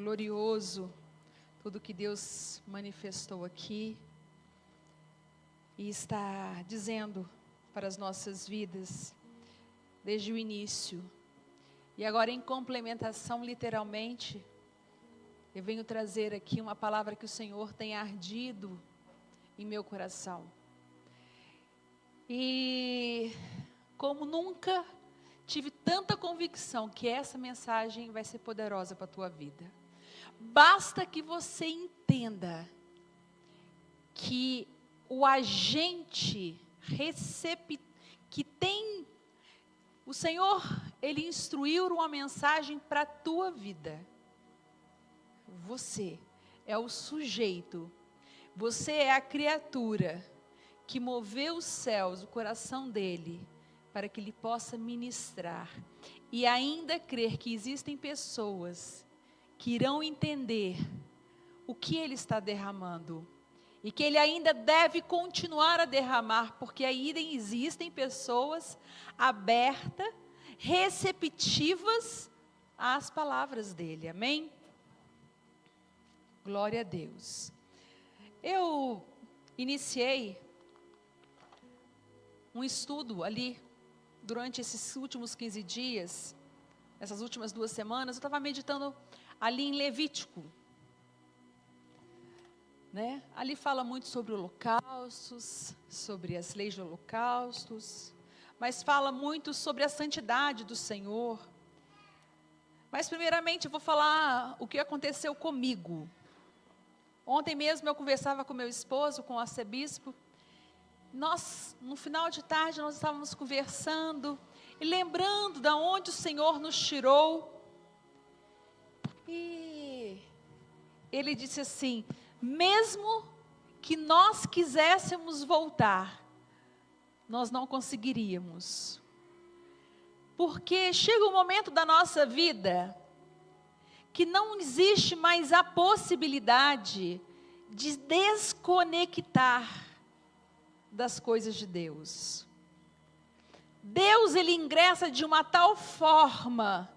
glorioso tudo que Deus manifestou aqui e está dizendo para as nossas vidas desde o início. E agora, em complementação, literalmente, eu venho trazer aqui uma palavra que o Senhor tem ardido em meu coração. E como nunca tive tanta convicção que essa mensagem vai ser poderosa para a tua vida. Basta que você entenda que o agente que tem, o Senhor, Ele instruiu uma mensagem para a tua vida. Você é o sujeito, você é a criatura que moveu os céus, o coração dele, para que ele possa ministrar. E ainda crer que existem pessoas que irão entender o que ele está derramando. E que ele ainda deve continuar a derramar, porque ainda existem pessoas abertas, receptivas às palavras dele. Amém? Glória a Deus. Eu iniciei um estudo ali, durante esses últimos 15 dias, essas últimas 2 semanas, eu estava meditando ali em Levítico. Né? Ali fala muito sobre holocaustos, sobre as leis de holocaustos, mas fala muito sobre a santidade do Senhor. Mas primeiramente eu vou falar o que aconteceu comigo. Ontem mesmo eu conversava com meu esposo, com o arcebispo. Nós, no final de tarde, nós estávamos conversando e lembrando de onde o Senhor nos tirou. E ele disse assim: mesmo que nós quiséssemos voltar, nós não conseguiríamos. Porque chega um momento da nossa vida que não existe mais a possibilidade de desconectar das coisas de Deus. Deus, Ele ingressa de uma tal forma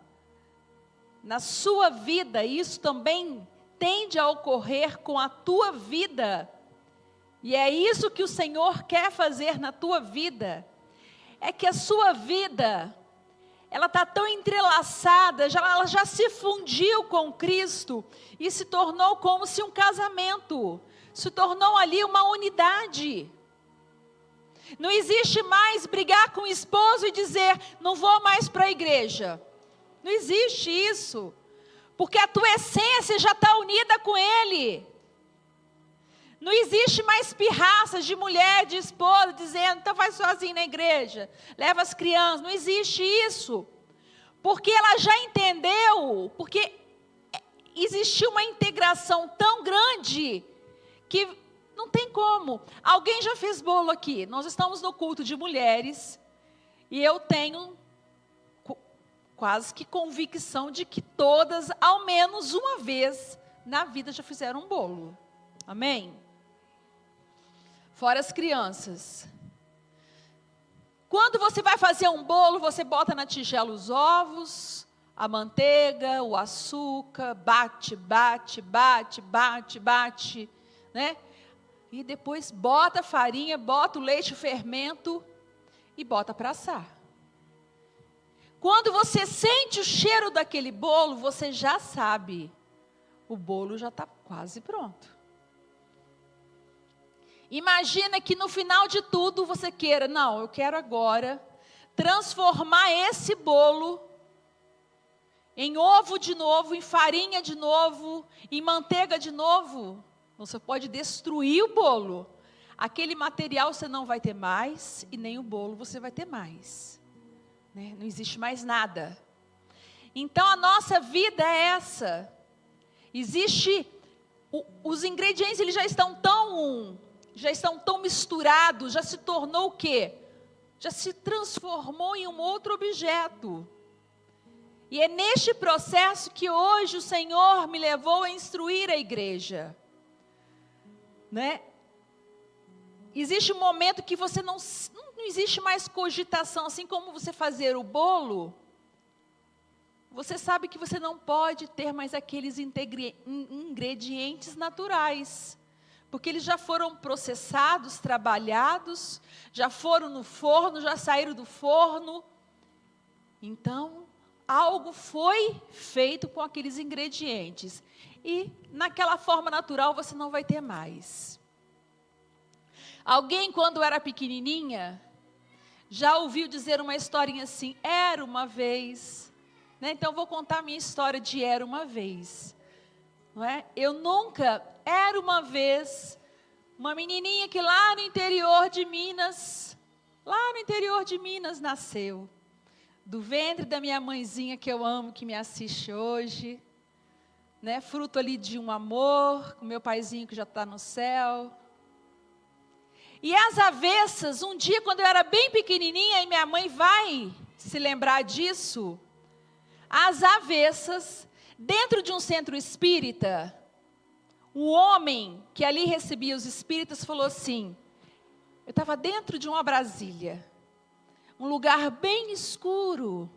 na sua vida, e isso também tende a ocorrer com a tua vida, e é isso que o Senhor quer fazer na tua vida, é que a sua vida, ela está tão entrelaçada, ela já se fundiu com Cristo, e se tornou como se um casamento, se tornou ali uma unidade. Não existe mais brigar com o esposo e dizer, não vou mais para a igreja. Não existe isso. Porque a tua essência já está unida com Ele. Não existe mais pirraças de mulher, de esposa, dizendo, então vai sozinho na igreja, leva as crianças. Não existe isso. Porque ela já entendeu, porque existiu uma integração tão grande, que não tem como. Alguém já fez bolo aqui? Nós estamos no culto de mulheres, e eu tenho quase que convicção de que todas, ao menos uma vez na vida, já fizeram um bolo. Amém? Fora as crianças. Quando você vai fazer um bolo, você bota na tigela os ovos, a manteiga, o açúcar, bate, né? E depois bota a farinha, bota o leite, o fermento e bota para assar. Quando você sente o cheiro daquele bolo, você já sabe, o bolo já está quase pronto. Imagina que no final de tudo você queira, não, eu quero agora transformar esse bolo em ovo de novo, em farinha de novo, em manteiga de novo. Você pode destruir o bolo. Aquele material você não vai ter mais, e nem o bolo você vai ter mais. Né? Não existe mais nada. Então a nossa vida é essa. Existe, os ingredientes eles já estão tão misturados, já se tornou o quê? Já se transformou em um outro objeto. E é neste processo que hoje o Senhor me levou a instruir a igreja. Né? Existe um momento que você não existe mais cogitação, assim como você fazer o bolo. você sabe que você não pode ter mais aqueles ingredientes naturais, porque eles já foram processados, trabalhados, já foram no forno, já saíram do forno. Então, algo foi feito com aqueles ingredientes. E naquela forma natural você não vai ter mais. Alguém, quando era pequenininha, já ouviu dizer uma historinha assim, era uma vez, né? Então vou contar a minha história de era uma vez, não é? Era uma vez, uma menininha que lá no interior de Minas nasceu, do ventre da minha mãezinha que eu amo, que me assiste hoje, né? Fruto ali de um amor, com meu paizinho que já está no céu. E às avessas, um dia quando eu era bem pequenininha, e minha mãe vai se lembrar disso, às avessas, dentro de um centro espírita, o homem que ali recebia os espíritas falou assim, eu estava dentro de uma Brasília, um lugar bem escuro,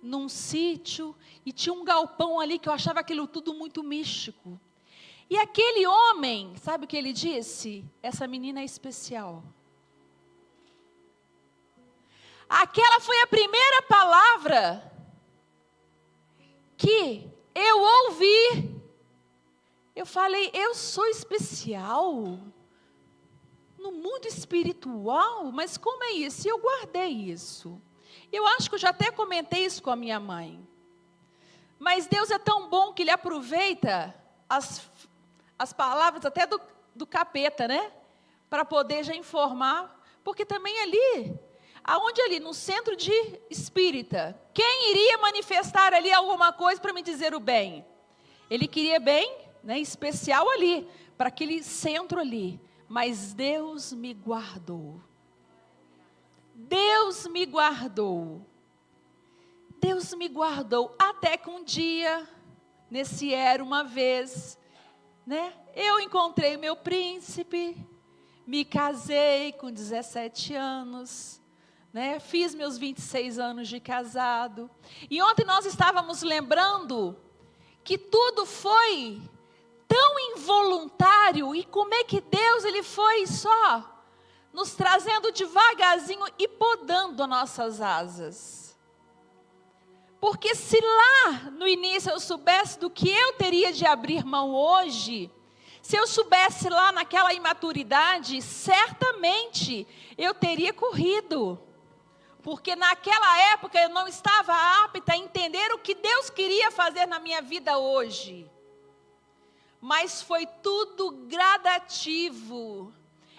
num sítio, e tinha um galpão ali que eu achava aquilo tudo muito místico. E aquele homem, sabe o que ele disse? Essa menina é especial. Aquela foi a primeira palavra que eu ouvi. Eu falei, eu sou especial no mundo espiritual? Mas como é isso? E eu guardei isso. Eu acho que eu já até comentei isso com a minha mãe. Mas Deus é tão bom que Ele aproveita as palavras até do capeta, né? Para poder já informar. Porque também ali, no centro de espírita, quem iria manifestar ali alguma coisa para me dizer o bem? Ele queria bem, né, especial ali, para aquele centro ali. Mas Deus me guardou. Deus me guardou. Deus me guardou. Até que um dia, nesse era uma vez, né, eu encontrei o meu príncipe, me casei com 17 anos, né, fiz meus 26 anos de casado. E ontem nós estávamos lembrando que tudo foi tão involuntário, e como é que Deus ele foi só nos trazendo devagarzinho e podando as nossas asas. Porque se lá no início eu soubesse do que eu teria de abrir mão hoje, se eu soubesse lá naquela imaturidade, certamente eu teria corrido. Porque naquela época eu não estava apta a entender o que Deus queria fazer na minha vida hoje. Mas foi tudo gradativo.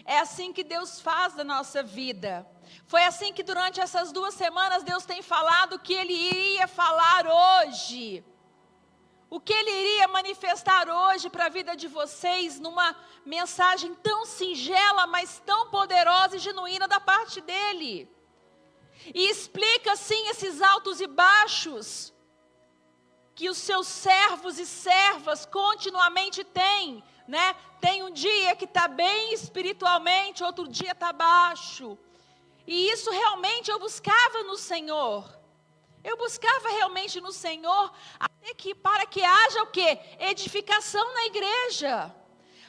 É assim que Deus faz na nossa vida. Foi assim que durante essas 2 semanas Deus tem falado que Ele iria falar hoje. O que Ele iria manifestar hoje para a vida de vocês, numa mensagem tão singela, mas tão poderosa e genuína da parte dEle. E explica sim esses altos e baixos que os seus servos e servas continuamente têm, né? Tem um dia que está bem espiritualmente, outro dia está baixo. E isso realmente eu buscava no Senhor. Eu buscava realmente no Senhor, até que para que haja o quê? Edificação na igreja.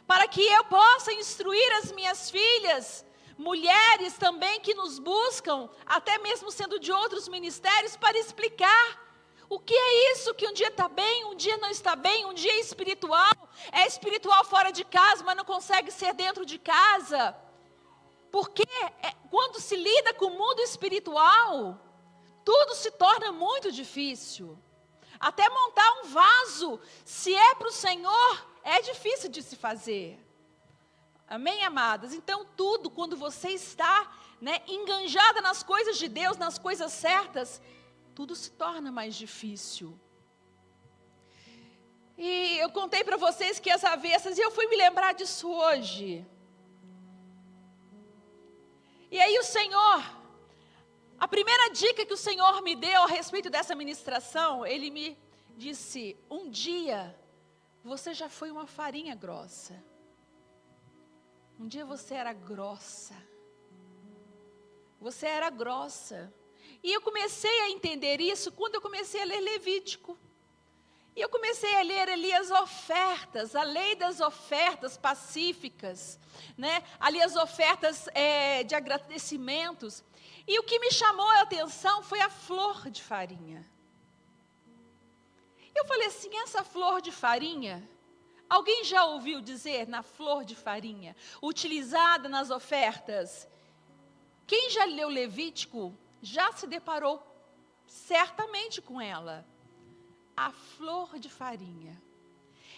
Para que eu possa instruir as minhas filhas, mulheres também que nos buscam, até mesmo sendo de outros ministérios, para explicar o que é isso que um dia está bem, um dia não está bem, um dia é espiritual fora de casa, mas não consegue ser dentro de casa. Porque quando se lida com o mundo espiritual, tudo se torna muito difícil. Até montar um vaso, se é para o Senhor, é difícil de se fazer. Amém, amadas? Então tudo, quando você está, né, enganjada nas coisas de Deus, nas coisas certas, tudo se torna mais difícil. E eu contei para vocês que as avessas, e eu fui me lembrar disso hoje. E aí o Senhor, a primeira dica que o Senhor me deu a respeito dessa ministração, Ele me disse, um dia você já foi uma farinha grossa. Um dia você era grossa. Você era grossa. E eu comecei a entender isso quando eu comecei a ler Levítico. E eu comecei a ler ali as ofertas, a lei das ofertas pacíficas, né? Ali as ofertas de agradecimentos. E o que me chamou a atenção foi a flor de farinha. Eu falei assim, essa flor de farinha, alguém já ouviu dizer na flor de farinha, utilizada nas ofertas? Quem já leu Levítico já se deparou certamente com ela. A flor de farinha.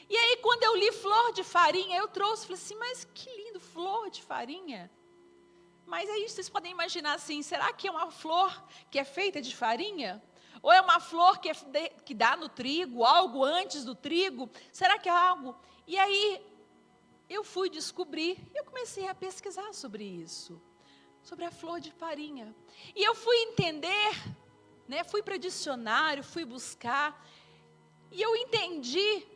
E aí, quando eu li flor de farinha, eu trouxe, falei assim, mas que lindo, flor de farinha. Mas aí vocês podem imaginar assim, será que é uma flor que é feita de farinha? Ou é uma flor que dá no trigo, algo antes do trigo? Será que é algo? E aí, eu fui descobrir, eu comecei a pesquisar sobre isso, sobre a flor de farinha. E eu fui entender, né, fui para dicionário, fui buscar, e eu entendi,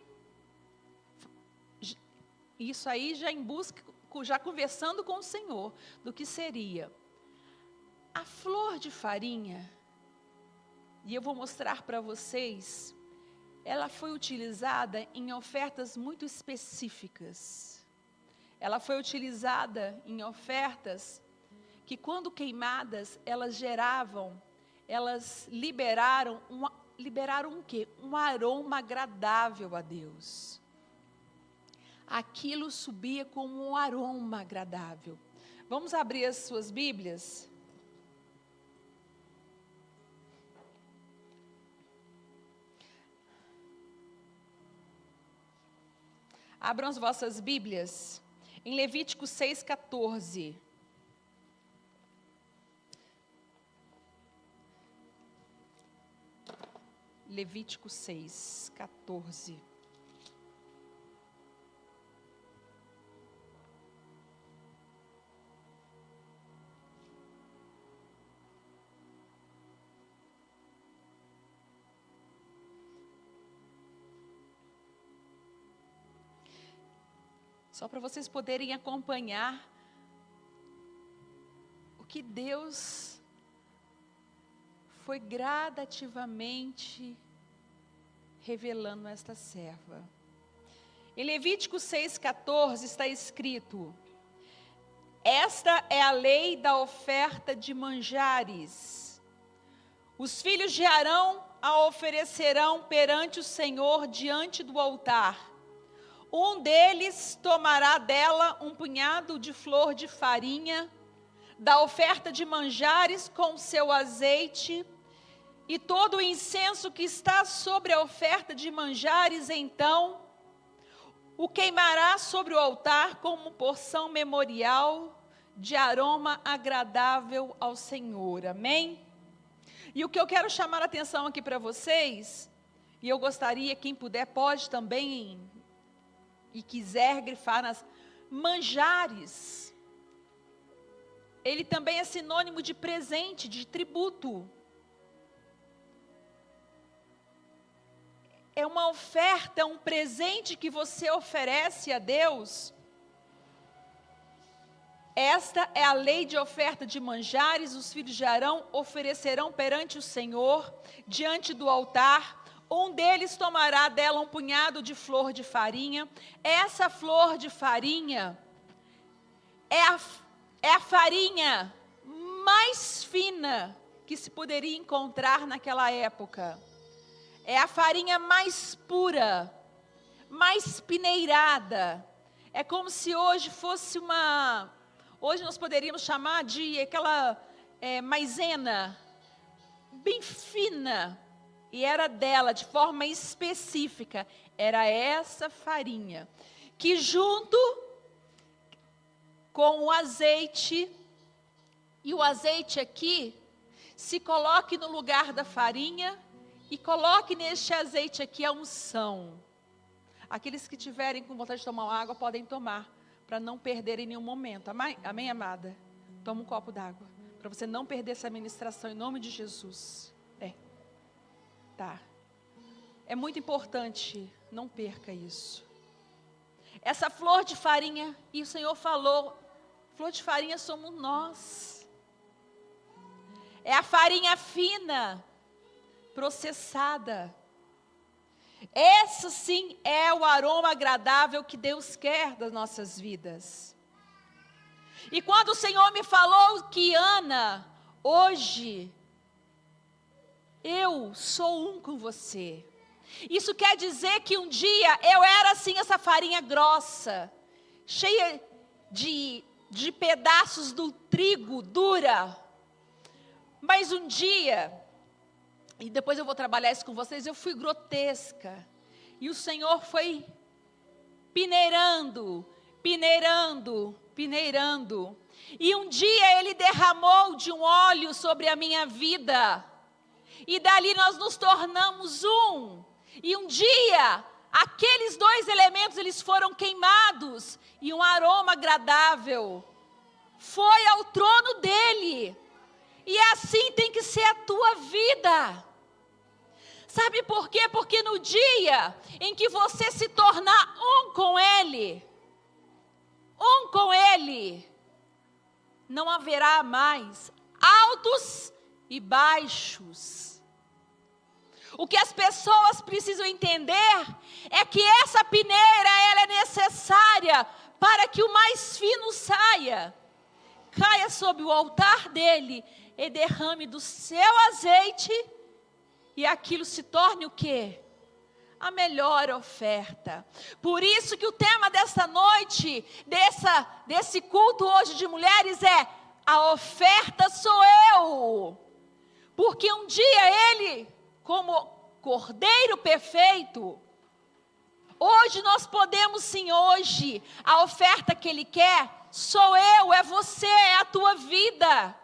isso aí já em busca, já conversando com o Senhor, do que seria. A flor de farinha, e eu vou mostrar para vocês, ela foi utilizada em ofertas muito específicas. Ela foi utilizada em ofertas que quando queimadas, elas liberaram o quê? Um aroma agradável a Deus. Aquilo subia como um aroma agradável. Vamos abrir as suas Bíblias? Abram as vossas Bíblias em Levítico 6,14. Levítico 6,14. Só para vocês poderem acompanhar o que Deus foi gradativamente revelando a esta serva. Em Levítico 6,14 está escrito: esta é a lei da oferta de manjares. Os filhos de Arão a oferecerão perante o Senhor diante do altar. Um deles tomará dela um punhado de flor de farinha, da oferta de manjares com seu azeite, e todo o incenso que está sobre a oferta de manjares, então, o queimará sobre o altar como porção memorial de aroma agradável ao Senhor. Amém? E o que eu quero chamar a atenção aqui para vocês, e eu gostaria, quem puder, pode também, e quiser grifar nas manjares. Ele também é sinônimo de presente, de tributo. É uma oferta, um presente que você oferece a Deus. Esta é a lei de oferta de manjares. Os filhos de Arão oferecerão perante o Senhor, diante do altar. Um deles tomará dela um punhado de flor de farinha. Essa flor de farinha é a farinha mais fina que se poderia encontrar naquela época. É a farinha mais pura, mais peneirada. É como se hoje fosse hoje nós poderíamos chamar de aquela maisena, bem fina. E era dela, de forma específica, era essa farinha, que junto com o azeite, e o azeite aqui, se coloque no lugar da farinha, e coloque neste azeite aqui a unção. Aqueles que tiverem com vontade de tomar água, podem tomar, para não perderem nenhum momento. Amém, amada? Toma um copo d'água, para você não perder essa ministração, em nome de Jesus. Tá. É muito importante, não perca isso. Essa flor de farinha, e o Senhor falou, flor de farinha somos nós. É a farinha fina, processada. Esse sim é o aroma agradável que Deus quer das nossas vidas. E quando o Senhor me falou que Ana, hoje, eu sou um com você. Isso quer dizer que um dia eu era assim, essa farinha grossa, cheia de pedaços do trigo, dura. Mas um dia, e depois eu vou trabalhar isso com vocês, eu fui grotesca. E o Senhor foi peneirando. E um dia Ele derramou de um óleo sobre a minha vida. E dali nós nos tornamos um. E um dia, aqueles dois elementos, eles foram queimados. E um aroma agradável foi ao trono dEle. E assim tem que ser a tua vida. Sabe por quê? Porque no dia em que você se tornar um com Ele, não haverá mais altos e baixos. O que as pessoas precisam entender é que essa peneira, ela é necessária para que o mais fino caia sobre o altar dele e derrame do seu azeite e aquilo se torne o quê? A melhor oferta. Por isso que o tema desta noite, desse culto hoje de mulheres é: a oferta sou eu. Porque um dia Ele, como Cordeiro perfeito, hoje nós podemos sim, hoje, a oferta que Ele quer, sou eu, é você, é a tua vida.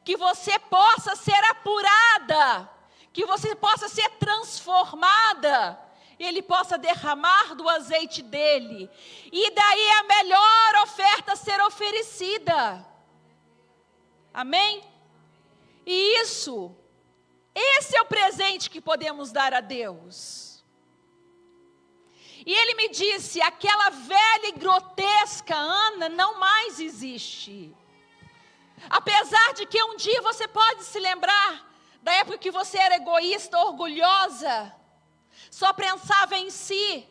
Que você possa ser apurada, que você possa ser transformada, e Ele possa derramar do azeite dEle, e daí a melhor oferta ser oferecida. Amém? E esse é o presente que podemos dar a Deus. E Ele me disse, aquela velha e grotesca Ana não mais existe. Apesar de que um dia você pode se lembrar da época que você era egoísta, orgulhosa, só pensava em si,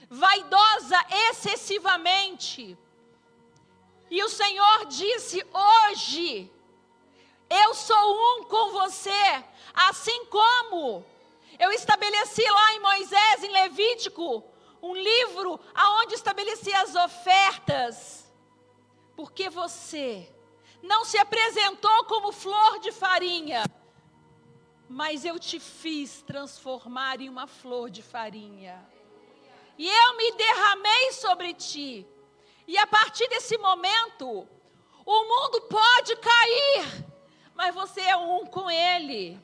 vaidosa excessivamente. E o Senhor disse, hoje, eu sou um com você, assim como eu estabeleci lá em Moisés, em Levítico, um livro onde estabeleci as ofertas. Porque você não se apresentou como flor de farinha, mas eu te fiz transformar em uma flor de farinha. E eu me derramei sobre ti. E a partir desse momento, o mundo pode cair, mas você é um com Ele.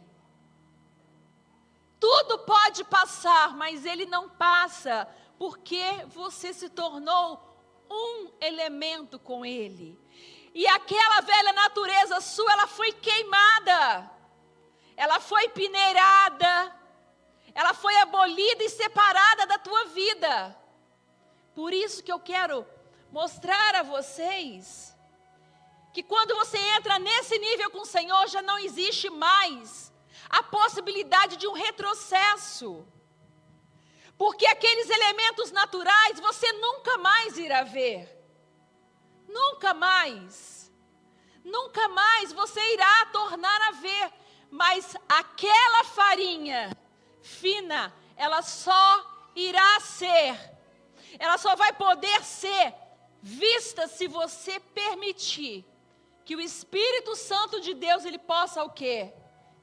Tudo pode passar, mas Ele não passa, porque você se tornou um elemento com Ele. E aquela velha natureza sua, ela foi queimada, ela foi peneirada, ela foi abolida e separada da tua vida. Por isso que eu quero mostrar a vocês que quando você entra nesse nível com o Senhor, já não existe mais a possibilidade de um retrocesso. Porque aqueles elementos naturais você nunca mais irá ver. Nunca mais. Nunca mais você irá tornar a ver. Mas aquela farinha fina, ela só irá ser. Ela só vai poder ser vista se você permitir que o Espírito Santo de Deus, ele possa o quê?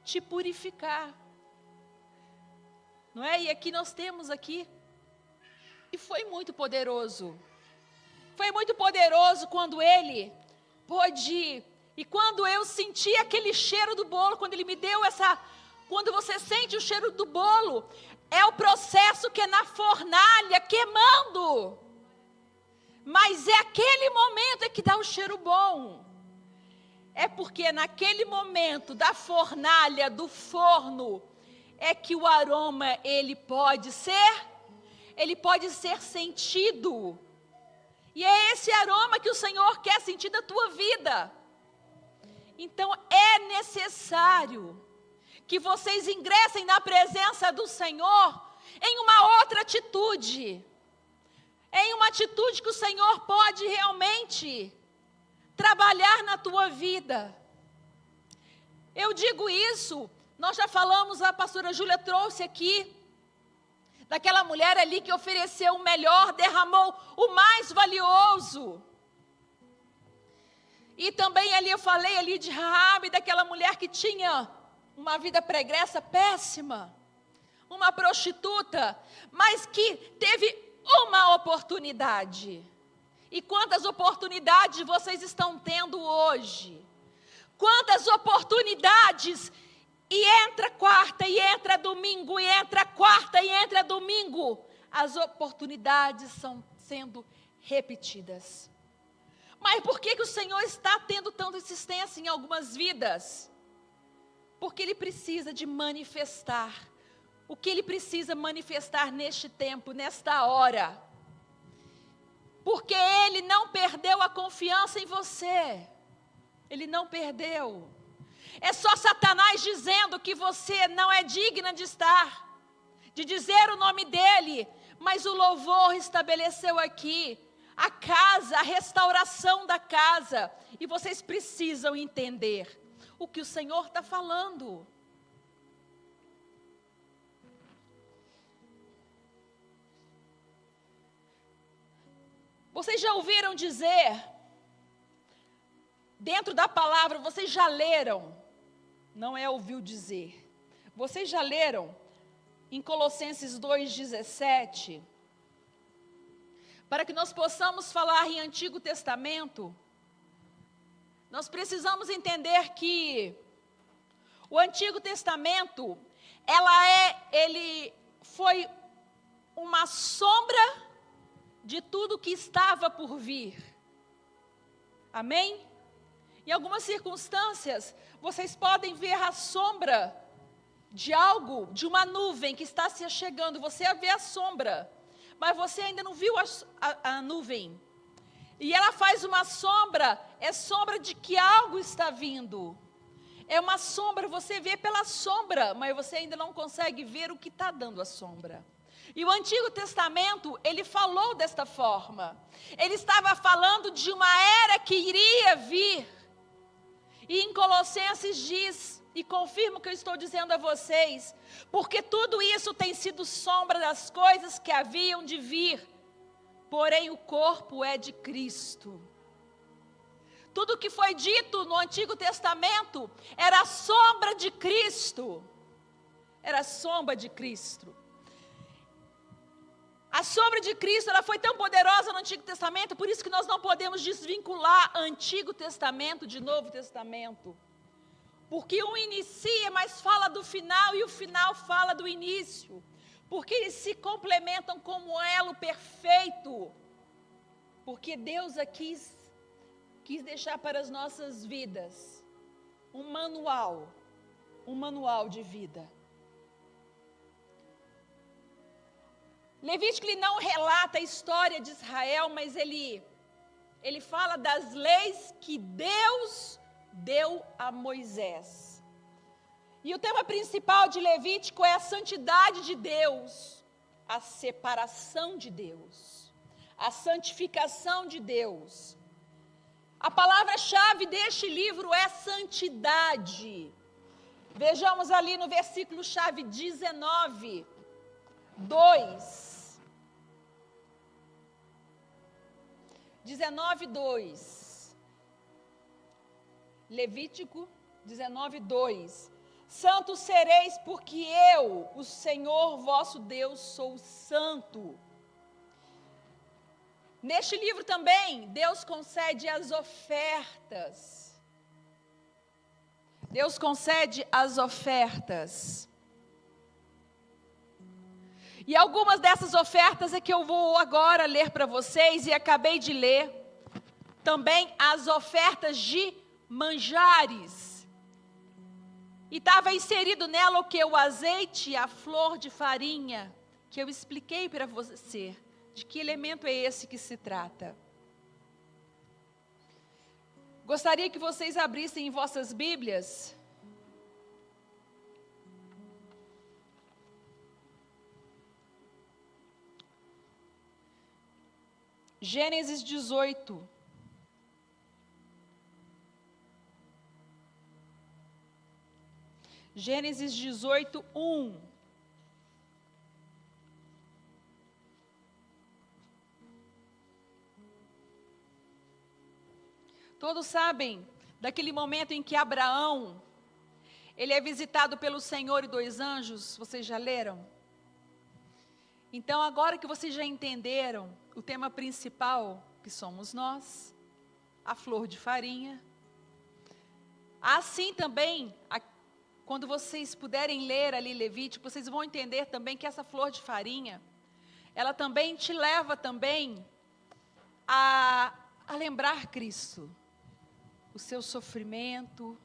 Te purificar. Não é? E aqui nós temos aqui. E foi muito poderoso. Foi muito poderoso quando ele pôde. E quando eu senti aquele cheiro do bolo, quando ele me deu essa. Quando você sente o cheiro do bolo, é o processo que é na fornalha, queimando. Mas é aquele momento que dá o cheiro bom. É porque naquele momento da fornalha, do forno, é que o aroma, ele pode ser sentido. E é esse aroma que o Senhor quer sentir da tua vida. Então é necessário que vocês ingressem na presença do Senhor em uma outra atitude. Em uma atitude que o Senhor pode realmente trabalhar na tua vida. Eu digo isso, nós já falamos, a pastora Júlia trouxe aqui, daquela mulher ali que ofereceu o melhor, derramou o mais valioso. E também ali eu falei ali de Raabe, daquela mulher que tinha uma vida pregressa péssima, uma prostituta, mas que teve uma oportunidade. E quantas oportunidades vocês estão tendo hoje? Quantas oportunidades, e entra quarta, e entra domingo, e entra quarta, e entra domingo, as oportunidades estão sendo repetidas. Mas por que o Senhor está tendo tanta insistência em algumas vidas? Porque Ele precisa de manifestar o que Ele precisa manifestar neste tempo, nesta hora. Porque Ele não perdeu a confiança em você. Ele não perdeu. É só Satanás dizendo que você não é digna de estar, de dizer o nome dEle. Mas o louvor estabeleceu aqui a casa, a restauração da casa. E vocês precisam entender o que o Senhor está falando. Vocês já ouviram dizer, dentro da palavra, vocês já leram, não é ouviu dizer, vocês já leram em Colossenses 2,17, para que nós possamos falar em Antigo Testamento, nós precisamos entender que o Antigo Testamento, ele foi uma sombra de tudo que estava por vir. Amém? Em algumas circunstâncias, vocês podem ver a sombra de algo, de uma nuvem que está se chegando. Você vê a sombra, mas você ainda não viu a nuvem. E ela faz uma sombra, é sombra de que algo está vindo. É uma sombra, você vê pela sombra, mas você ainda não consegue ver o que está dando a sombra. E o Antigo Testamento, ele falou desta forma. Ele estava falando de uma era que iria vir. E em Colossenses diz, e confirmo o que eu estou dizendo a vocês, porque tudo isso tem sido sombra das coisas que haviam de vir, porém o corpo é de Cristo. Tudo que foi dito no Antigo Testamento era a sombra de Cristo. Era a sombra de Cristo. A sombra de Cristo, ela foi tão poderosa no Antigo Testamento, por isso que nós não podemos desvincular Antigo Testamento de Novo Testamento. Porque um inicia, mas fala do final, e o final fala do início. Porque eles se complementam como um elo perfeito. Porque Deus aqui quis deixar para as nossas vidas um manual de vida. Levítico ele não relata a história de Israel, mas ele fala das leis que Deus deu a Moisés. E o tema principal de Levítico é a santidade de Deus, a separação de Deus, a santificação de Deus. A palavra-chave deste livro é santidade. Vejamos ali no versículo-chave 19, 2. 19:2. Levítico 19:2. Santos sereis, porque eu, o Senhor vosso Deus, sou santo. Neste livro também, Deus concede as ofertas. Deus concede as ofertas. E algumas dessas ofertas é que eu vou agora ler para vocês, e acabei de ler. Também as ofertas de manjares. E estava inserido nela o que? O azeite e a flor de farinha, que eu expliquei para você. De que elemento é esse que se trata? Gostaria que vocês abrissem em vossas Bíblias. Gênesis 18. Gênesis 18, 1. Todos sabem daquele momento em que Abraão, ele é visitado pelo Senhor e dois anjos, vocês já leram? Então, agora que vocês já entenderam o tema principal, que somos nós, a flor de farinha, assim também, quando vocês puderem ler ali Levítico, vocês vão entender também que essa flor de farinha, ela também te leva também a lembrar Cristo, o seu sofrimento,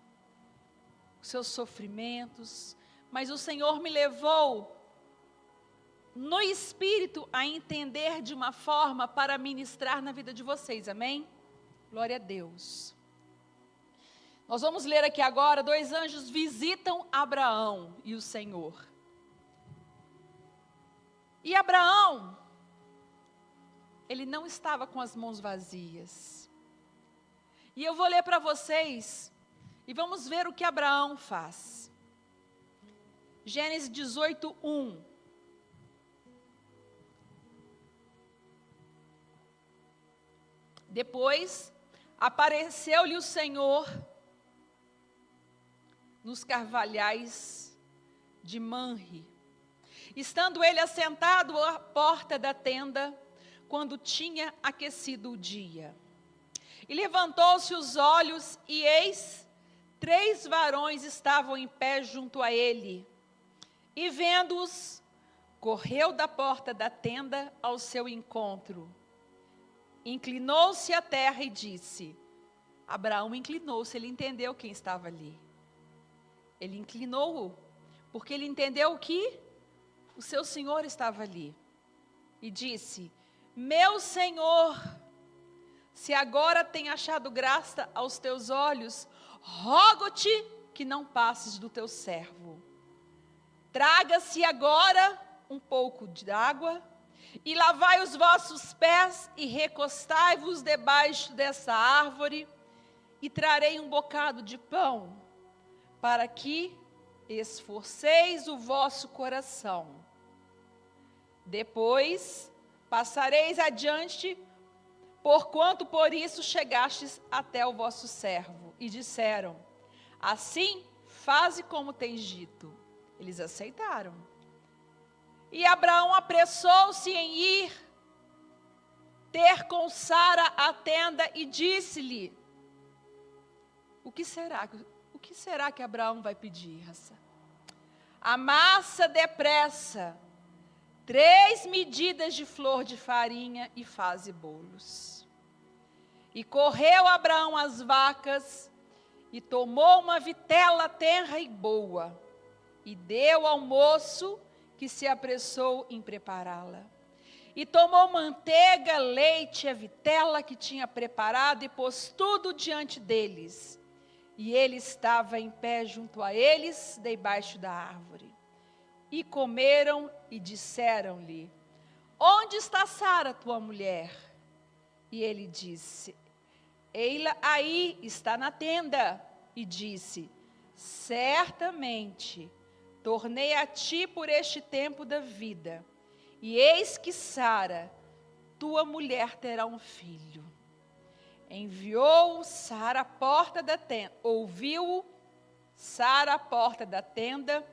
os seus sofrimentos, mas o Senhor me levou no Espírito a entender de uma forma para ministrar na vida de vocês, amém? Glória a Deus. Nós vamos ler aqui agora, dois anjos visitam Abraão e o Senhor. E Abraão, ele não estava com as mãos vazias. E eu vou ler para vocês, e vamos ver o que Abraão faz. Gênesis 18, 1. Depois, apareceu-lhe o Senhor nos carvalhais de Manre, estando ele assentado à porta da tenda, quando tinha aquecido o dia. E levantou-se os olhos, e eis, 3 varões estavam em pé junto a ele. E vendo-os, correu da porta da tenda ao seu encontro. Inclinou-se à terra e disse, Abraão inclinou-se, ele entendeu quem estava ali. Ele inclinou-o, porque ele entendeu que o seu Senhor estava ali. E disse, meu Senhor, se agora tem achado graça aos teus olhos, rogo-te que não passes do teu servo. Traga-se agora um pouco de água, e lavai os vossos pés, e recostai-vos debaixo dessa árvore, e trarei um bocado de pão, para que esforceis o vosso coração. Depois passareis adiante, porquanto por isso chegastes até o vosso servo. E disseram, assim faze como tens dito. Eles aceitaram. E Abraão apressou-se em ir ter com Sara a tenda e disse-lhe, o que será que Abraão vai pedir? Amassa depressa 3 medidas de flor de farinha e faze bolos. E correu Abraão às vacas e tomou uma vitela tenra e boa e deu ao moço que se apressou em prepará-la. E tomou manteiga, leite e a vitela que tinha preparado e pôs tudo diante deles. E ele estava em pé junto a eles, debaixo da árvore. E comeram e disseram-lhe, onde está Sara, tua mulher? E ele disse, ei-la aí, está na tenda. E disse, certamente, tornei a ti por este tempo da vida, e eis que Sara, tua mulher, terá um filho. Enviou Sara à porta da tenda, ouviu Sara à porta da tenda,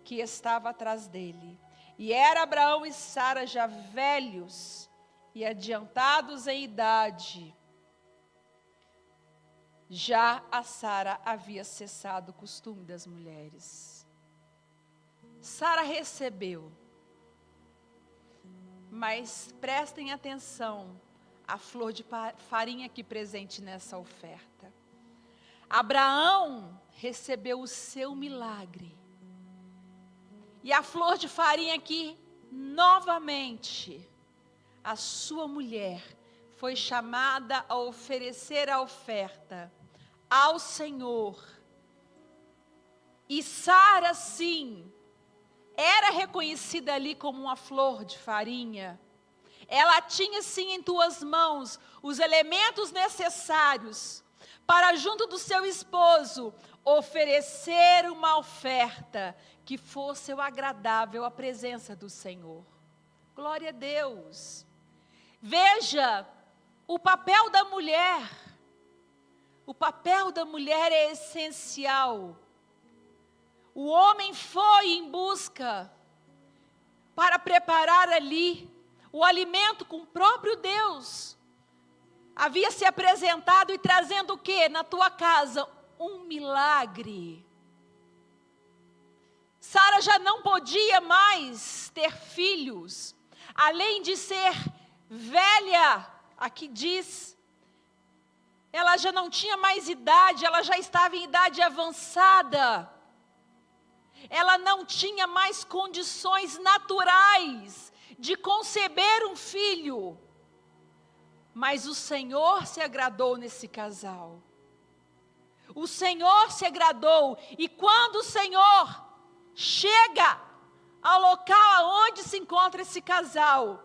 que estava atrás dele. E era Abraão e Sara já velhos e adiantados em idade. Já a Sara havia cessado o costume das mulheres. Sara recebeu, mas prestem atenção à flor de farinha aqui presente nessa oferta. Abraão recebeu o seu milagre. E a flor de farinha aqui, novamente, a sua mulher foi chamada a oferecer a oferta, ao Senhor. E Sara, sim, era reconhecida ali como uma flor de farinha. Ela tinha, sim, em tuas mãos os elementos necessários para, junto do seu esposo, oferecer uma oferta que fosse o agradável à presença do Senhor. Glória a Deus. Veja, o papel da mulher. O papel da mulher é essencial. O homem foi em busca para preparar ali o alimento com o próprio Deus. Havia se apresentado e trazendo o quê? Na tua casa, um milagre. Sara já não podia mais ter filhos, além de ser velha, aqui diz, ela já não tinha mais idade, ela já estava em idade avançada. Ela não tinha mais condições naturais de conceber um filho. Mas o Senhor se agradou nesse casal. O Senhor se agradou. E quando o Senhor chega ao local onde se encontra esse casal,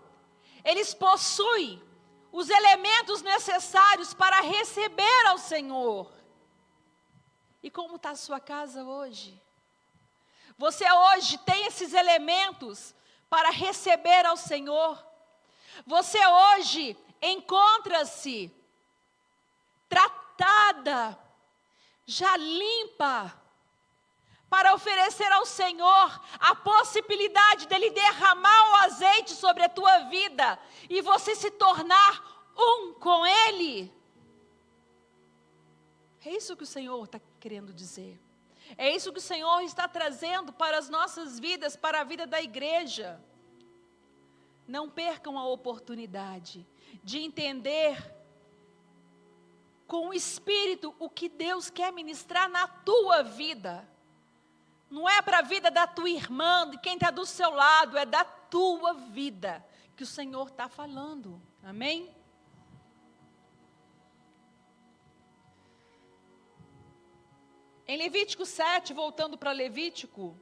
eles possuem os elementos necessários para receber ao Senhor. E como está a sua casa hoje? Você hoje tem esses elementos para receber ao Senhor? Você hoje encontra-se tratada, já limpa, para oferecer ao Senhor a possibilidade dEle derramar o azeite sobre a tua vida e você se tornar um com Ele? É isso que o Senhor está querendo dizer. É isso que o Senhor está trazendo para as nossas vidas, para a vida da igreja. Não percam a oportunidade de entender com o Espírito o que Deus quer ministrar na tua vida. Não é para a vida da tua irmã, de quem está do seu lado, é da tua vida que o Senhor está falando. Amém? Em Levítico 7, voltando para Levítico,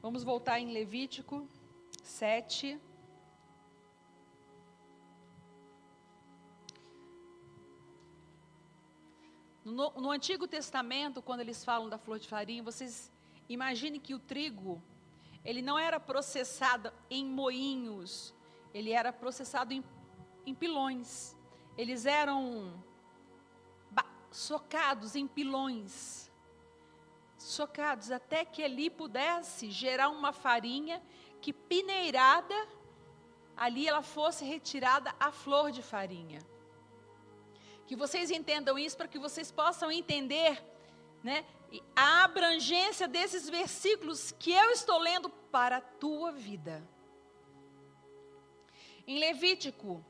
vamos voltar em Levítico 7. No Antigo Testamento, quando eles falam da flor de farinha, vocês imaginem que o trigo, ele não era processado em moinhos, ele era processado em pilões. Eles eram socados em pilões, socados até que ali pudesse gerar uma farinha que peneirada, ali ela fosse retirada a flor de farinha. Que vocês entendam isso para que vocês possam entender, né, a abrangência desses versículos que eu estou lendo para a tua vida. Em Levítico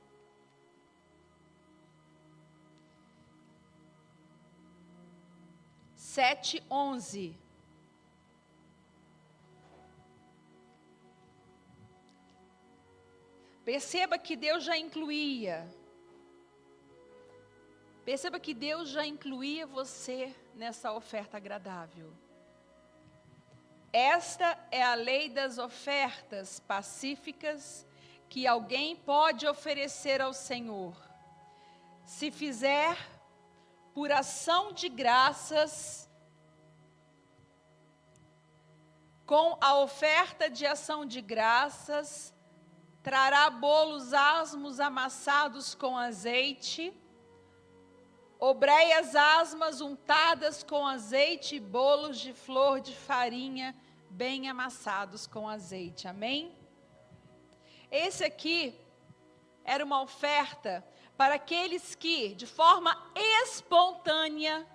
7:11. Perceba que Deus já incluía você nessa oferta agradável. Esta é a lei das ofertas pacíficas que alguém pode oferecer ao Senhor. Se fizer por ação de graças, com a oferta de ação de graças, trará bolos asmos amassados com azeite, obreias asmas untadas com azeite e bolos de flor de farinha bem amassados com azeite. Amém? Esse aqui era uma oferta para aqueles que, de forma espontânea,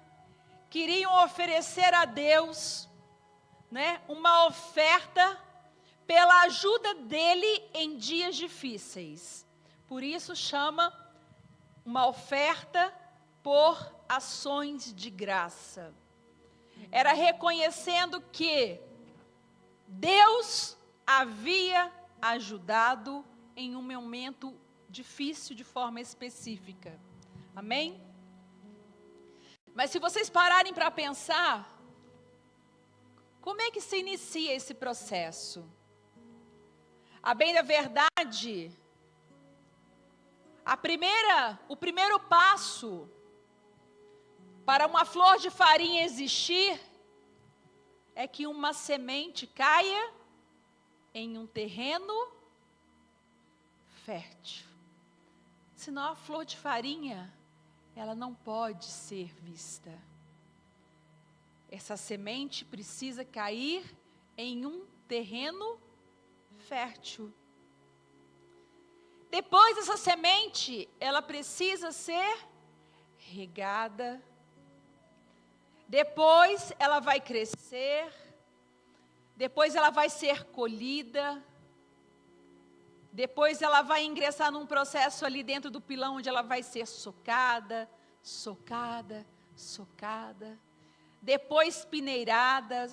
queriam oferecer a Deus, né, uma oferta pela ajuda dele em dias difíceis. Por isso chama uma oferta por ações de graça. Era reconhecendo que Deus havia ajudado em um momento difícil de forma específica. Amém? Mas se vocês pararem para pensar, como é que se inicia esse processo? A bem da verdade, o primeiro passo para uma flor de farinha existir é que uma semente caia em um terreno fértil. Senão a flor de farinha, ela não pode ser vista. Essa semente precisa cair em um terreno fértil. Depois essa semente, ela precisa ser regada. Depois ela vai crescer. Depois ela vai ser colhida. Depois ela vai ingressar num processo ali dentro do pilão, onde ela vai ser socada, socada, socada. Depois peneirada.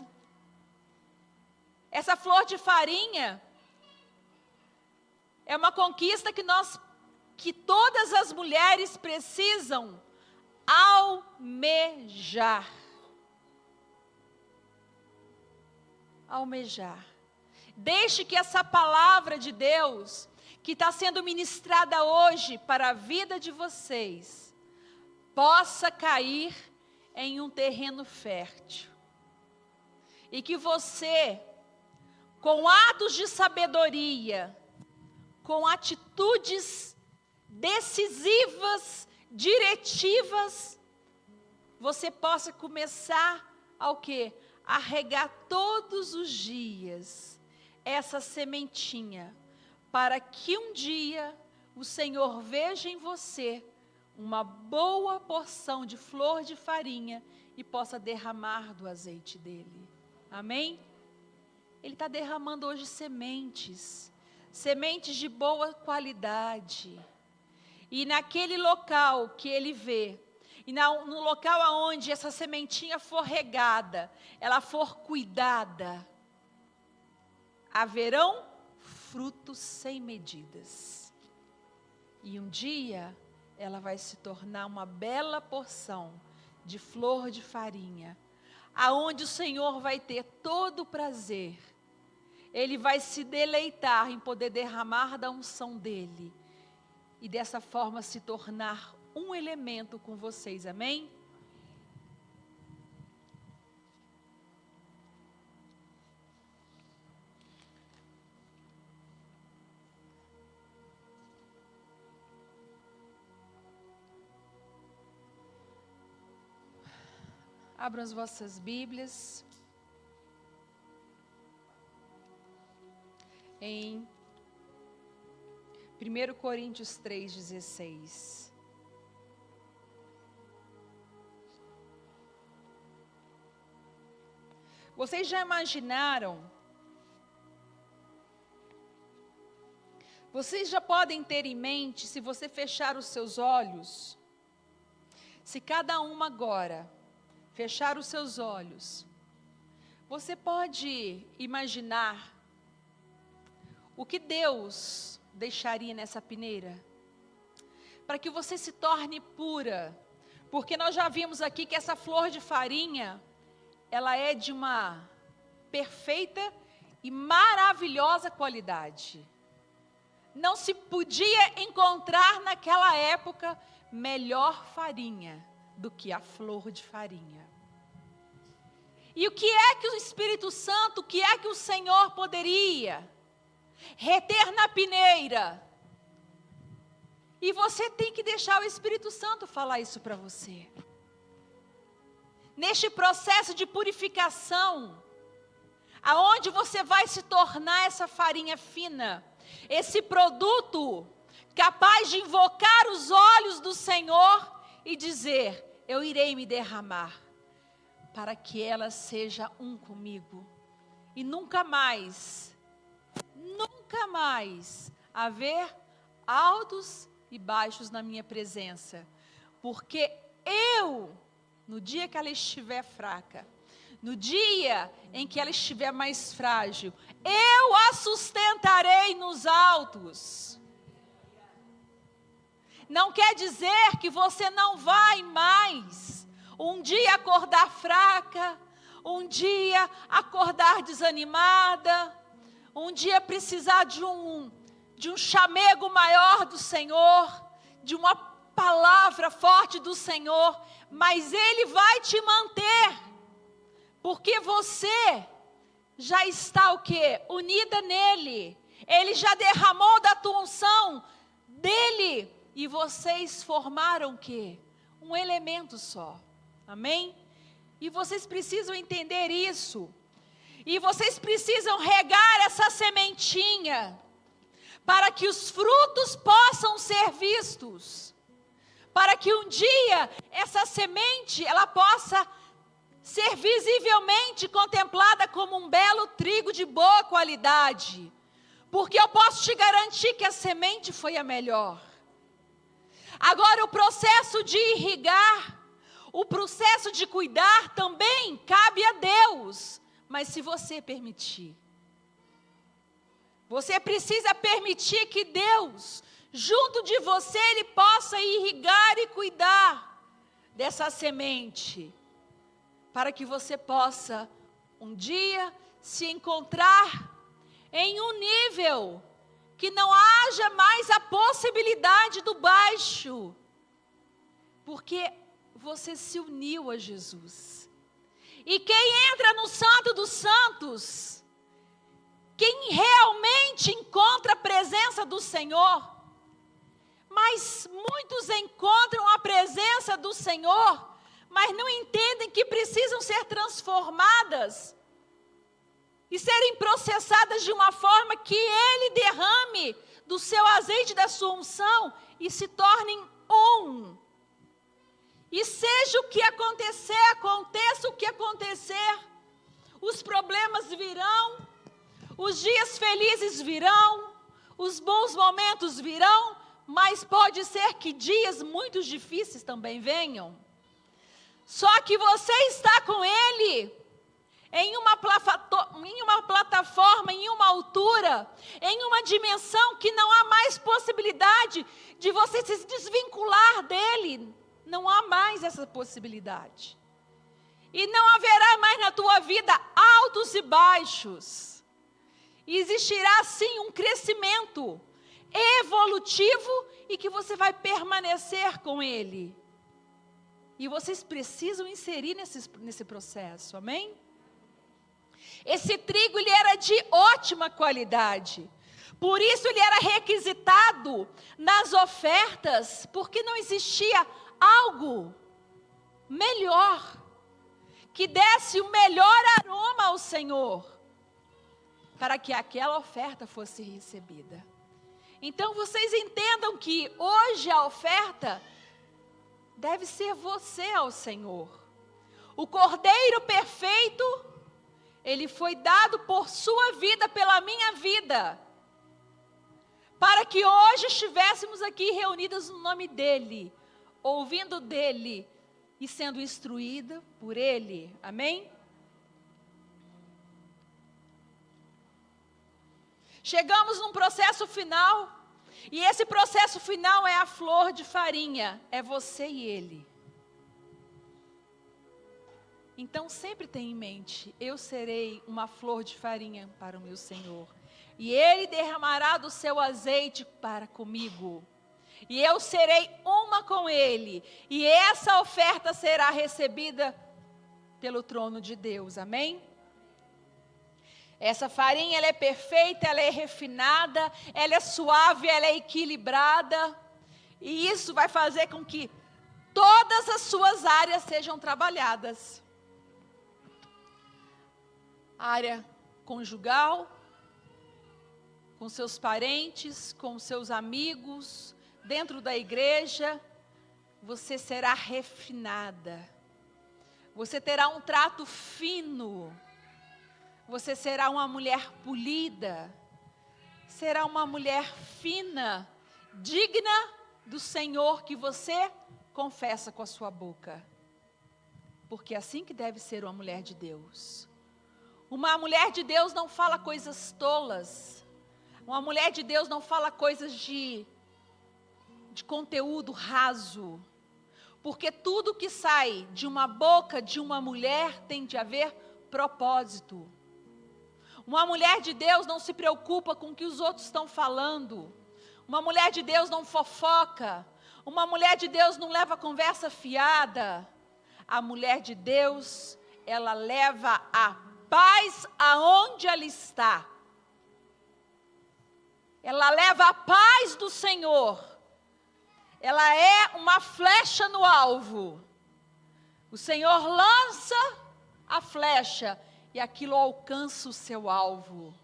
Essa flor de farinha é uma conquista que todas as mulheres precisam almejar. Almejar. Deixe que essa palavra de Deus, que está sendo ministrada hoje para a vida de vocês, possa cair em um terreno fértil. E que você, com atos de sabedoria, com atitudes decisivas, diretivas, você possa começar ao quê? A regar todos os dias essa sementinha, para que um dia o Senhor veja em você uma boa porção de flor de farinha e possa derramar do azeite dele. Amém? Ele está derramando hoje sementes de boa qualidade. E naquele local que ele vê, e no local aonde essa sementinha for regada, ela for cuidada, haverão frutos sem medidas. E um dia, ela vai se tornar uma bela porção de flor de farinha, aonde o Senhor vai ter todo o prazer. Ele vai se deleitar em poder derramar da unção dele. E dessa forma se tornar um elemento com vocês, amém? Abram as vossas Bíblias em 1 Coríntios 3,16. Vocês já imaginaram? Vocês já podem ter em mente, se você fechar os seus olhos, se cada uma agora fechar os seus olhos, você pode imaginar o que Deus deixaria nessa peneira? Para que você se torne pura. Porque nós já vimos aqui que essa flor de farinha, ela é de uma perfeita e maravilhosa qualidade. Não se podia encontrar naquela época melhor farinha do que a flor de farinha. E o que é que o Espírito Santo, o que é que o Senhor poderia reter na peneira? E você tem que deixar o Espírito Santo falar isso para você. Neste processo de purificação, aonde você vai se tornar essa farinha fina, esse produto capaz de invocar os olhos do Senhor e dizer: eu irei me derramar, para que ela seja um comigo. E nunca mais haver altos e baixos na minha presença. Porque eu, no dia que ela estiver fraca, no dia em que ela estiver mais frágil, eu a sustentarei nos altos. Não quer dizer que você não vai mais um dia acordar fraca, um dia acordar desanimada, um dia precisar de um chamego maior do Senhor, de uma palavra forte do Senhor, mas Ele vai te manter, porque você já está o quê? Unida nele. Ele já derramou da tua unção dele, e vocês formaram o quê? Um elemento só. Amém? E vocês precisam entender isso. E vocês precisam regar essa sementinha, para que os frutos possam ser vistos. Para que um dia essa semente, ela possa ser visivelmente contemplada como um belo trigo de boa qualidade. Porque eu posso te garantir que a semente foi a melhor. Agora, o processo de irrigar, o processo de cuidar também cabe a Deus. Mas se você permitir, você precisa permitir que Deus, junto de você, Ele possa irrigar e cuidar dessa semente, para que você possa um dia se encontrar em um nível que não haja mais a possibilidade do baixo, porque você se uniu a Jesus. E quem entra no Santo dos Santos, quem realmente encontra a presença do Senhor, mas muitos encontram a presença do Senhor, mas não entendem que precisam ser transformadas e serem processadas de uma forma que Ele derrame do seu azeite, da sua unção, e se tornem um. E seja o que acontecer, aconteça o que acontecer, os problemas virão, os dias felizes virão, os bons momentos virão, mas pode ser que dias muito difíceis também venham. Só que você está com Ele em uma plataforma, em uma altura, em uma dimensão que não há mais possibilidade de você se desvincular dEle. Não há mais essa possibilidade. E não haverá mais na tua vida altos e baixos. E existirá sim um crescimento evolutivo e que você vai permanecer com Ele. E vocês precisam inserir nesse processo, amém? Esse trigo, ele era de ótima qualidade. Por isso ele era requisitado nas ofertas, porque não existia algo melhor, que desse o melhor aroma ao Senhor, para que aquela oferta fosse recebida. Então vocês entendam que hoje a oferta deve ser você ao Senhor. O Cordeiro perfeito, ele foi dado por sua vida, pela minha vida, para que hoje estivéssemos aqui reunidas no nome dEle, ouvindo dEle e sendo instruída por Ele, amém? Chegamos num processo final, e esse processo final é a flor de farinha, é você e Ele. Então sempre tenha em mente, eu serei uma flor de farinha para o meu Senhor, e Ele derramará do seu azeite para comigo, e eu serei uma com Ele, e essa oferta será recebida pelo trono de Deus, amém? Essa farinha, ela é perfeita, ela é refinada, ela é suave, ela é equilibrada, e isso vai fazer com que todas as suas áreas sejam trabalhadas. Área conjugal, com seus parentes, com seus amigos, dentro da igreja, você será refinada. Você terá um trato fino. Você será uma mulher polida. Será uma mulher fina, digna do Senhor que você confessa com a sua boca. Porque é assim que deve ser uma mulher de Deus. Uma mulher de Deus não fala coisas tolas. Uma mulher de Deus não fala coisas de conteúdo raso. Porque tudo que sai de uma boca de uma mulher tem de haver propósito. Uma mulher de Deus não se preocupa com o que os outros estão falando. Uma mulher de Deus não fofoca. Uma mulher de Deus não leva conversa fiada. A mulher de Deus, ela leva a paz aonde ela está. Ela leva a paz do Senhor. Ela é uma flecha no alvo. O Senhor lança a flecha e aquilo alcança o seu alvo.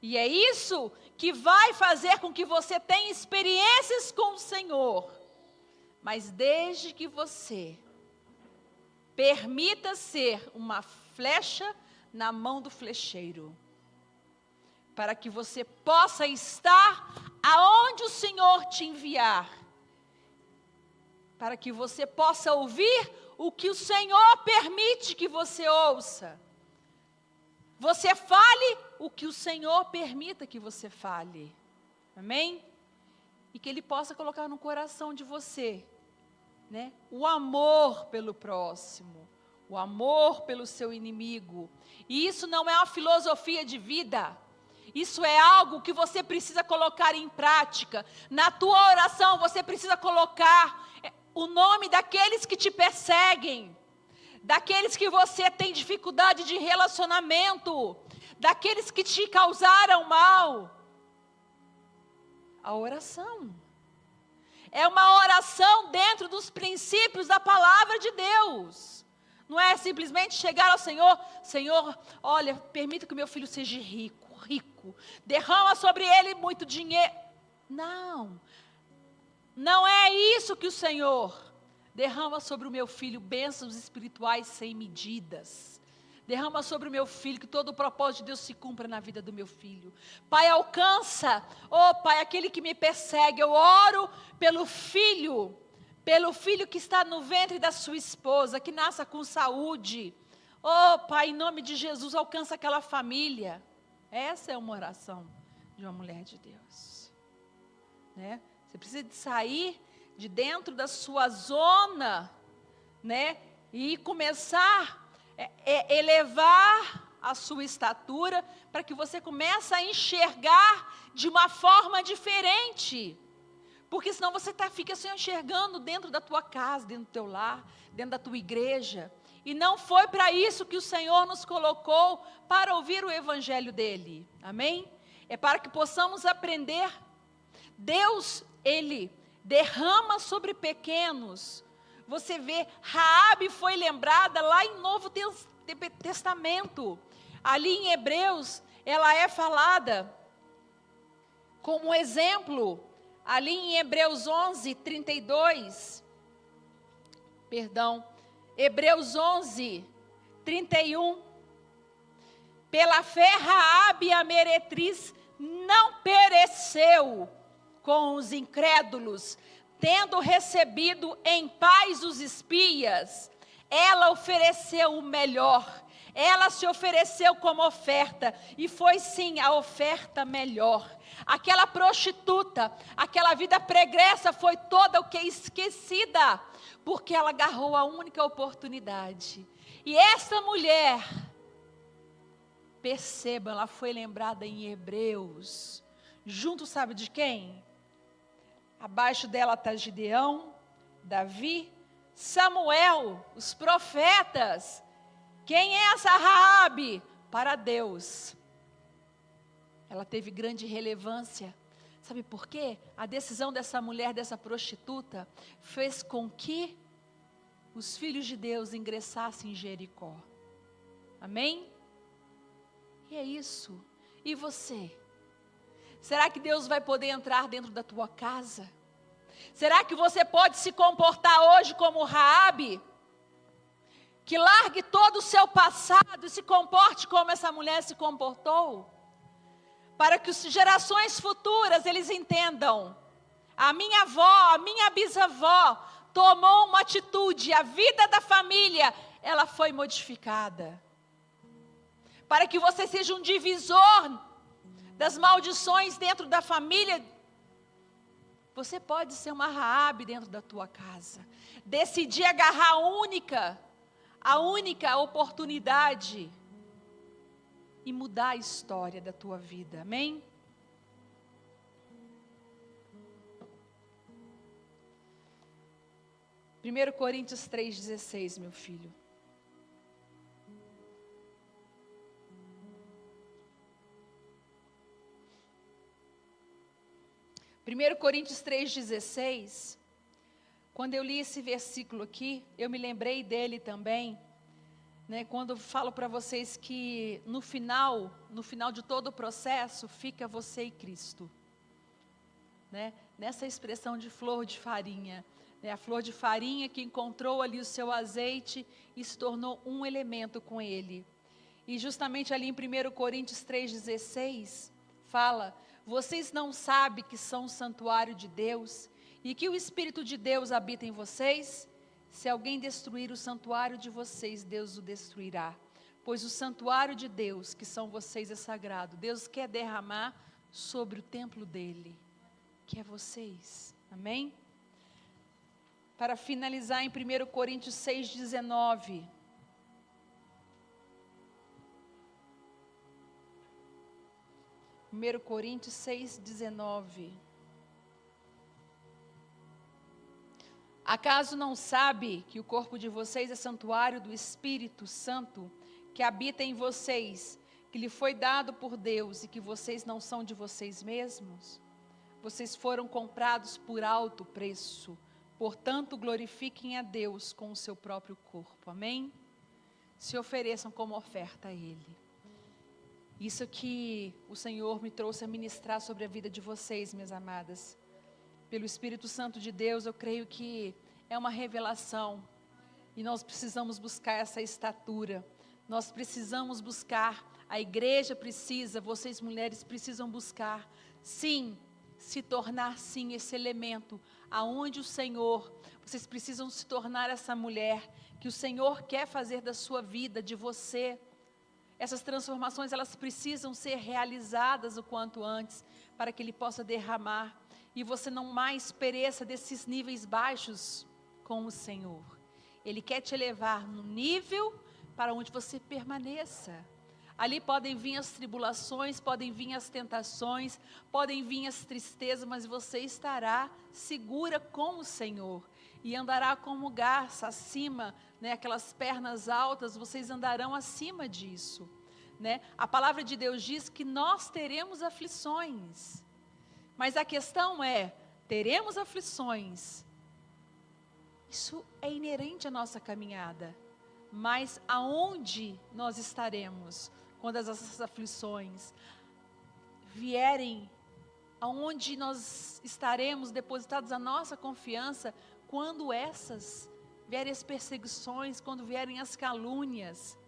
E é isso que vai fazer com que você tenha experiências com o Senhor. Mas desde que você permita ser uma flecha na mão do flecheiro, para que você possa estar aonde o Senhor te enviar, para que você possa ouvir o que o Senhor permite que você ouça. Você fale o que o Senhor permita que você fale. Amém? E que Ele possa colocar no coração de você, né, o amor pelo próximo, o amor pelo seu inimigo. E isso não é uma filosofia de vida. Isso é algo que você precisa colocar em prática. Na tua oração você precisa colocar o nome daqueles que te perseguem, daqueles que você tem dificuldade de relacionamento, daqueles que te causaram mal. A oração é uma oração dentro dos princípios da palavra de Deus. Não é simplesmente chegar ao Senhor: Senhor, olha, permita que o meu filho seja rico, derrama sobre ele muito dinheiro. Não, não é isso que o Senhor derrama sobre o meu filho, bênçãos espirituais sem medidas. Derrama sobre o meu filho, que todo o propósito de Deus se cumpra na vida do meu filho. Pai, alcança, Pai, aquele que me persegue. Eu oro pelo filho que está no ventre da sua esposa, que nasça com saúde. Pai, em nome de Jesus, alcança aquela família. Essa é uma oração de uma mulher de Deus, né? Você precisa de sair de dentro da sua zona, né? E começar a elevar a sua estatura, para que você comece a enxergar de uma forma diferente. Porque senão você fica se enxergando dentro da tua casa, dentro do teu lar, dentro da tua igreja. E não foi para isso que o Senhor nos colocou, para ouvir o evangelho dele. Amém? É para que possamos aprender. Deus, Ele derrama sobre pequenos. Você vê, Raabe foi lembrada lá em Novo Testamento. Ali em Hebreus, ela é falada como exemplo. Ali em Hebreus 11:32. Hebreus 11:31. Pela fé, Raabe, a meretriz, não pereceu com os incrédulos, tendo recebido em paz os espias. Ela ofereceu o melhor. Ela se ofereceu como oferta, e foi sim a oferta melhor. Aquela prostituta, aquela vida pregressa foi toda o que esquecida, porque ela agarrou a única oportunidade. E essa mulher, perceba, ela foi lembrada em Hebreus, junto sabe de quem? Abaixo dela está Gideão, Davi, Samuel, os profetas. Quem é essa Raabe? Para Deus, ela teve grande relevância. Sabe por quê? A decisão dessa mulher, dessa prostituta, fez com que os filhos de Deus ingressassem em Jericó. Amém? E é isso. E você? Será que Deus vai poder entrar dentro da tua casa? Será que você pode se comportar hoje como Raabe? Que largue todo o seu passado e se comporte como essa mulher se comportou? Para que as gerações futuras, eles entendam. A minha avó, a minha bisavó, tomou uma atitude, a vida da família, ela foi modificada. Para que você seja um divisor das maldições dentro da família, você pode ser uma Raabe dentro da tua casa. Decidir agarrar a única oportunidade e mudar a história da tua vida. Amém? Primeiro Coríntios 3,16, meu filho. Primeiro Coríntios 3,16, quando eu li esse versículo aqui, eu me lembrei dele também, né, quando eu falo para vocês que no final de todo o processo, fica você e Cristo. Né? Nessa expressão de flor de farinha, né, a flor de farinha que encontrou ali o seu azeite e se tornou um elemento com ele. E justamente ali em 1 Coríntios 3,16, fala: vocês não sabem que são um santuário de Deus e que o Espírito de Deus habita em vocês? Se alguém destruir o santuário de vocês, Deus o destruirá. Pois o santuário de Deus, que são vocês, é sagrado. Deus quer derramar sobre o templo dele, que é vocês. Amém? Para finalizar em 1 Coríntios 6,19. Primeiro Coríntios 6,19. Acaso não sabe que o corpo de vocês é santuário do Espírito Santo, que habita em vocês, que lhe foi dado por Deus e que vocês não são de vocês mesmos? Vocês foram comprados por alto preço, portanto glorifiquem a Deus com o seu próprio corpo. Amém? Se ofereçam como oferta a Ele. Isso que o Senhor me trouxe a ministrar sobre a vida de vocês, minhas amadas. Pelo Espírito Santo de Deus, eu creio que é uma revelação. E nós precisamos buscar essa estatura. Nós precisamos buscar, a igreja precisa, vocês mulheres precisam buscar, sim, se tornar sim esse elemento, aonde o Senhor, vocês precisam se tornar essa mulher, que o Senhor quer fazer da sua vida, de você. Essas transformações, elas precisam ser realizadas o quanto antes, para que Ele possa derramar, e você não mais pereça desses níveis baixos com o Senhor. Ele quer te levar no nível para onde você permaneça. Ali podem vir as tribulações, podem vir as tentações, podem vir as tristezas, mas você estará segura com o Senhor. E andará como garça acima, né, aquelas pernas altas, vocês andarão acima disso. Né? A palavra de Deus diz que nós teremos aflições. Mas a questão é, teremos aflições. Isso é inerente à nossa caminhada. Mas aonde nós estaremos quando essas aflições vierem? Aonde nós estaremos depositados a nossa confiança quando essas vierem as perseguições, quando vierem as calúnias,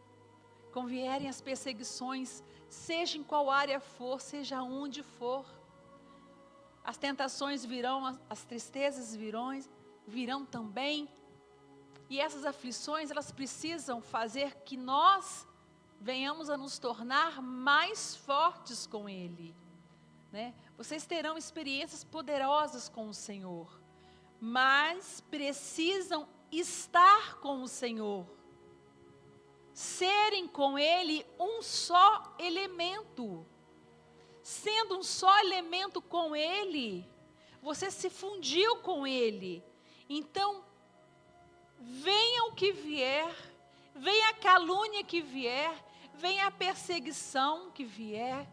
quando vierem as perseguições, seja em qual área for, seja onde for. As tentações virão, as tristezas virão também. E essas aflições, elas precisam fazer que nós venhamos a nos tornar mais fortes com Ele. Né? Vocês terão experiências poderosas com o Senhor, mas precisam estar com o Senhor. Serem com Ele um só elemento. Sendo um só elemento com Ele, você se fundiu com Ele. Então, venha o que vier, venha a calúnia que vier, venha a perseguição que vier,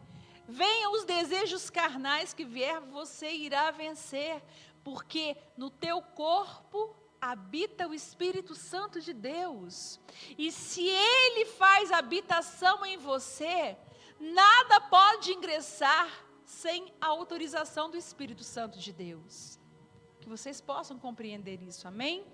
venha os desejos carnais que vier, você irá vencer, porque no teu corpo habita o Espírito Santo de Deus. E se Ele faz habitação em você, nada pode ingressar sem a autorização do Espírito Santo de Deus. Que vocês possam compreender isso, amém?